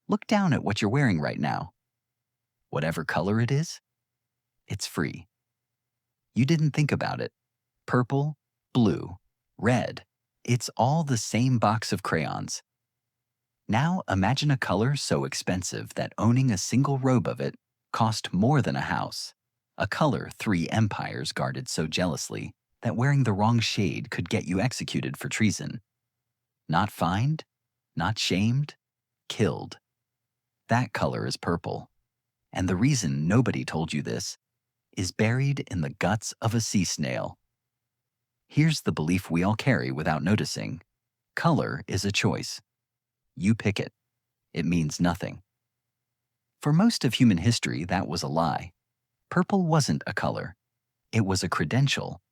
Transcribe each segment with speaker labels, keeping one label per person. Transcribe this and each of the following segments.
Speaker 1: Look down at what you're wearing right now. Whatever color it is, it's free. You didn't think about it. Purple, blue, red. It's all the same box of crayons. Now imagine a color so expensive that owning a single robe of it cost more than a house. A color 3 empires guarded so jealously that wearing the wrong shade could get you executed for treason. Not fined, not shamed, killed. That color is purple. And the reason nobody told you this is buried in the guts of a sea snail. Here's the belief we all carry without noticing. Color is a choice. You pick it. It means nothing. For most of human history, that was a lie. Purple wasn't a color. It was a credential,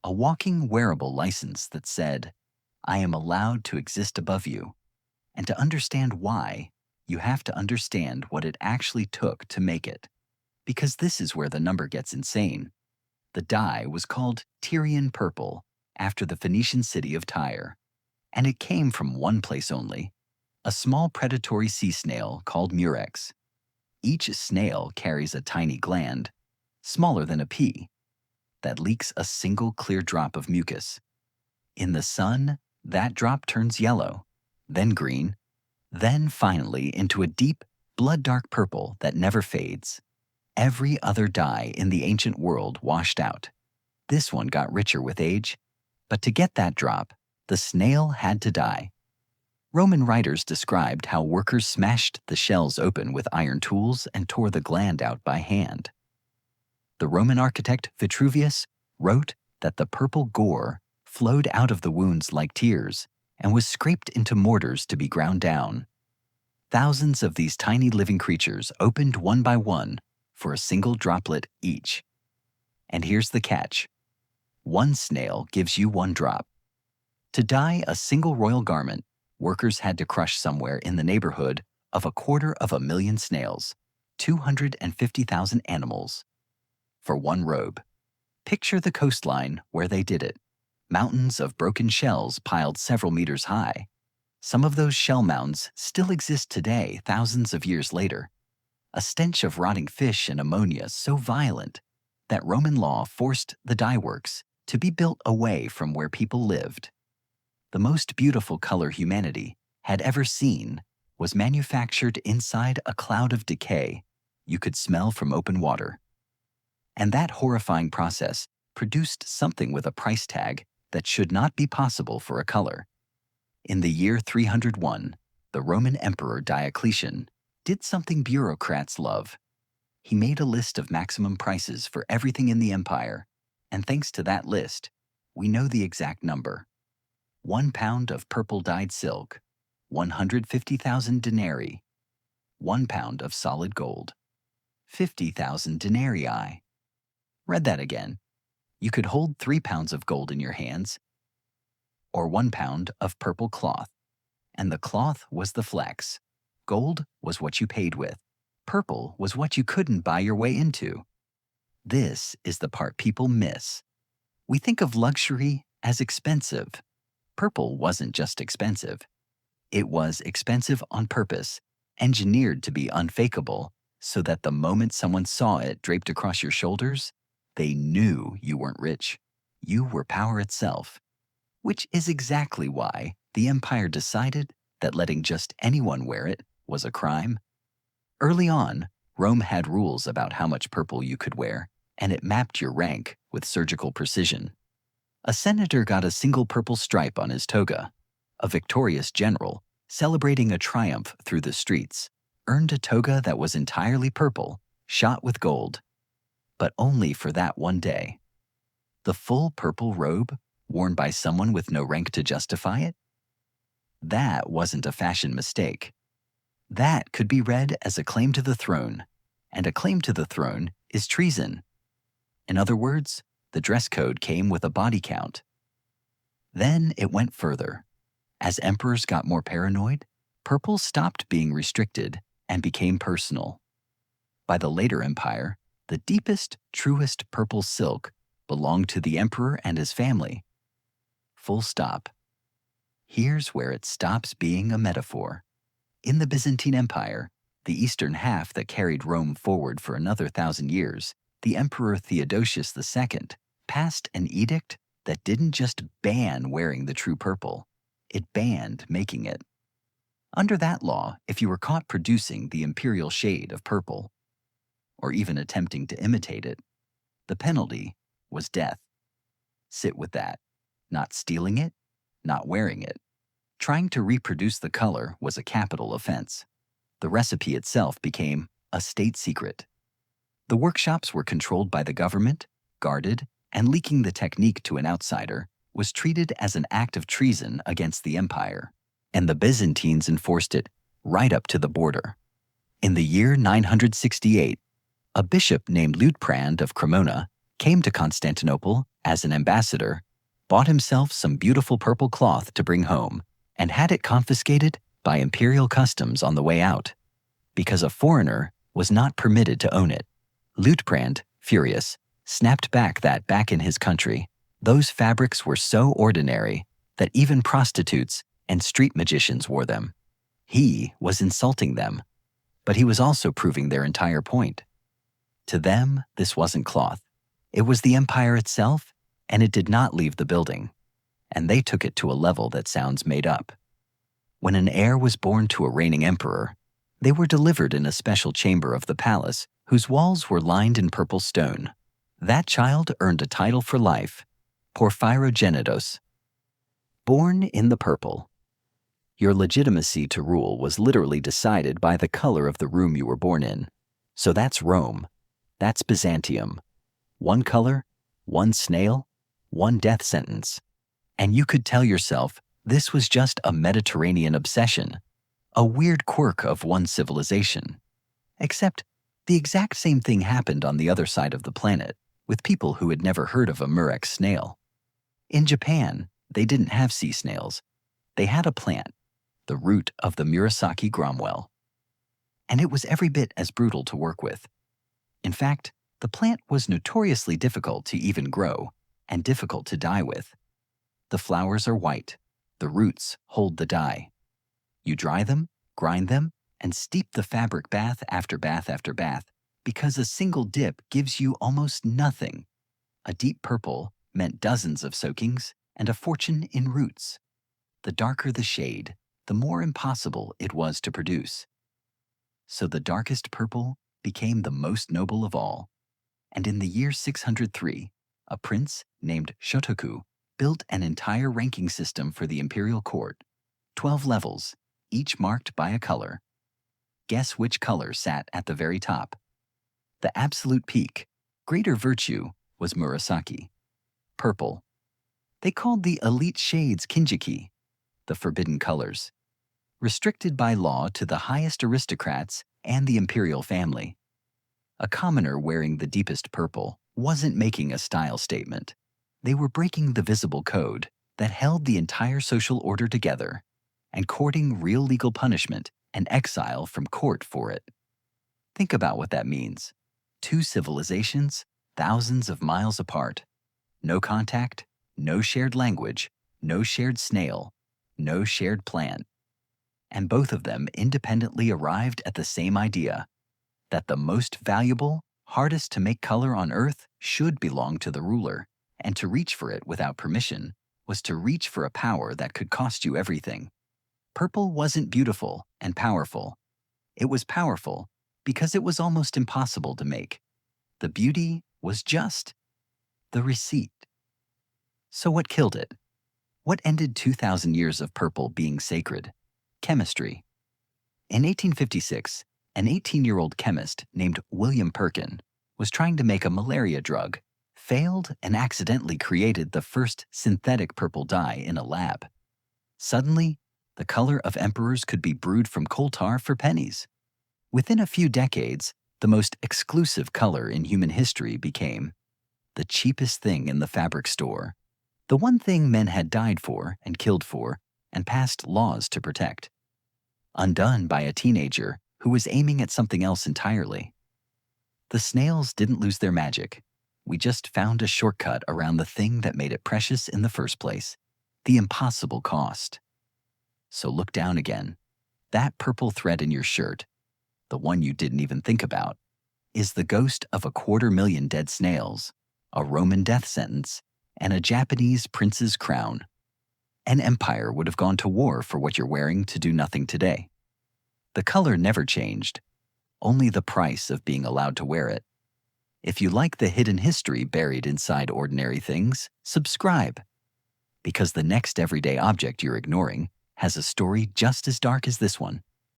Speaker 1: a walking wearable license that said, I am allowed to exist above you. And to understand why, you have to understand what it actually took to make it. Because this is where the number gets insane. The dye was called Tyrian purple after the Phoenician city of Tyre. And it came from one place only, a small predatory sea snail called murex. Each snail carries a tiny gland, smaller than a pea, that leaks a single clear drop of mucus. In the sun, that drop turns yellow, then green, then finally into a deep, blood-dark purple that never fades. Every other dye in the ancient world washed out. This one got richer with age, but to get that drop, the snail had to die. Roman writers described how workers smashed the shells open with iron tools and tore the gland out by hand. The Roman architect Vitruvius wrote that the purple gore flowed out of the wounds like tears and was scraped into mortars to be ground down. Thousands of these tiny living creatures opened one by one for a single droplet each. And here's the catch. One snail gives you one drop. To dye a single royal garment, workers had to crush somewhere in the neighborhood of 250,000 snails, 250,000 animals, for one robe. Picture the coastline where they did it. Mountains of broken shells piled several meters high. Some of those shell mounds still exist today, thousands of years later. A stench of rotting fish and ammonia so violent that Roman law forced the dye works to be built away from where people lived. The most beautiful color humanity had ever seen was manufactured inside a cloud of decay you could smell from open water. And that horrifying process produced something with a price tag that should not be possible for a color. In the year 301, the Roman Emperor Diocletian did something bureaucrats love. He made a list of maximum prices for everything in the empire, and thanks to that list, we know the exact number. 1 pound of purple dyed silk, 150,000 denarii. 1 pound of solid gold, 50,000 denarii. Read that again. You could hold 3 pounds of gold in your hands, or 1 pound of purple cloth, and the cloth was the flex. Gold was what you paid with. Purple was what you couldn't buy your way into. This is the part people miss. We think of luxury as expensive. Purple wasn't just expensive. It was expensive on purpose, engineered to be unfakeable, so that the moment someone saw it draped across your shoulders, they knew you weren't rich. You were power itself. Which is exactly why the empire decided that letting just anyone wear it was a crime. Early on, Rome had rules about how much purple you could wear, and it mapped your rank with surgical precision. A senator got a single purple stripe on his toga. A victorious general, celebrating a triumph through the streets, earned a toga that was entirely purple, shot with gold. But only for that one day. The full purple robe, worn by someone with no rank to justify it? That wasn't a fashion mistake. That could be read as a claim to the throne, and a claim to the throne is treason. In other words, the dress code came with a body count. Then it went further. As emperors got more paranoid, purple stopped being restricted and became personal. By the later empire, the deepest, truest purple silk belonged to the emperor and his family. Full stop. Here's where it stops being a metaphor. In the Byzantine Empire, the eastern half that carried Rome forward for another 1,000 years, the Emperor Theodosius II passed an edict that didn't just ban wearing the true purple, it banned making it. Under that law, if you were caught producing the imperial shade of purple, or even attempting to imitate it, the penalty was death. Sit with that. Not stealing it, not wearing it. Trying to reproduce the color was a capital offense. The recipe itself became a state secret. The workshops were controlled by the government, guarded, and leaking the technique to an outsider was treated as an act of treason against the empire, and the Byzantines enforced it right up to the border. In the year 968, a bishop named Liutprand of Cremona came to Constantinople as an ambassador, bought himself some beautiful purple cloth to bring home, and had it confiscated by imperial customs on the way out, because a foreigner was not permitted to own it. Liutprand, furious, snapped that back in his country. Those fabrics were so ordinary that even prostitutes and street magicians wore them. He was insulting them, but he was also proving their entire point. To them, this wasn't cloth. It was the empire itself, and it did not leave the building. And they took it to a level that sounds made up. When an heir was born to a reigning emperor, they were delivered in a special chamber of the palace whose walls were lined in purple stone. That child earned a title for life, Porphyrogenitos, born in the purple. Your legitimacy to rule was literally decided by the color of the room you were born in. So that's Rome. That's Byzantium. One color, one snail, one death sentence. And you could tell yourself this was just a Mediterranean obsession, a weird quirk of one civilization. Except the exact same thing happened on the other side of the planet, with people who had never heard of a murex snail. In Japan, they didn't have sea snails. They had a plant, the root of the Murasaki gromwell. And it was every bit as brutal to work with. In fact, the plant was notoriously difficult to even grow and difficult to dye with. The flowers are white. The roots hold the dye. You dry them, grind them, and steep the fabric bath after bath after bath, because a single dip gives you almost nothing. A deep purple meant dozens of soakings and a fortune in roots. The darker the shade, the more impossible it was to produce. So the darkest purple became the most noble of all. And in the year 603, a prince named Shotoku built an entire ranking system for the imperial court, 12 levels, each marked by a color. Guess which color sat at the very top? The absolute peak, greater virtue, was Murasaki, purple. They called the elite shades Kinjiki, the forbidden colors, restricted by law to the highest aristocrats and the imperial family. A commoner wearing the deepest purple wasn't making a style statement. They were breaking the visible code that held the entire social order together and courting real legal punishment and exile from court for it. Think about what that means. Two civilizations, thousands of miles apart. No contact, no shared language, no shared snail, no shared plant. And both of them independently arrived at the same idea, that the most valuable, hardest to make color on Earth should belong to the ruler, and to reach for it without permission was to reach for a power that could cost you everything. Purple wasn't beautiful and powerful. It was powerful because it was almost impossible to make. The beauty was just the receipt. So what killed it? What ended 2,000 years of purple being sacred? Chemistry. In 1856, an 18-year-old chemist named William Perkin was trying to make a malaria drug, failed, and accidentally created the first synthetic purple dye in a lab. Suddenly, the color of emperors could be brewed from coal tar for pennies. Within a few decades, the most exclusive color in human history became the cheapest thing in the fabric store, the one thing men had died for and killed for and passed laws to protect. Undone by a teenager who was aiming at something else entirely. The snails didn't lose their magic. We just found a shortcut around the thing that made it precious in the first place, the impossible cost. So look down again. That purple thread in your shirt, the one you didn't even think about, is the ghost of 250,000 dead snails, a Roman death sentence, and a Japanese prince's crown. An empire would have gone to war for what you're wearing to do nothing today. The color never changed, only the price of being allowed to wear it. If you like the hidden history buried inside ordinary things, subscribe. Because the next everyday object you're ignoring has a story just as dark as this one.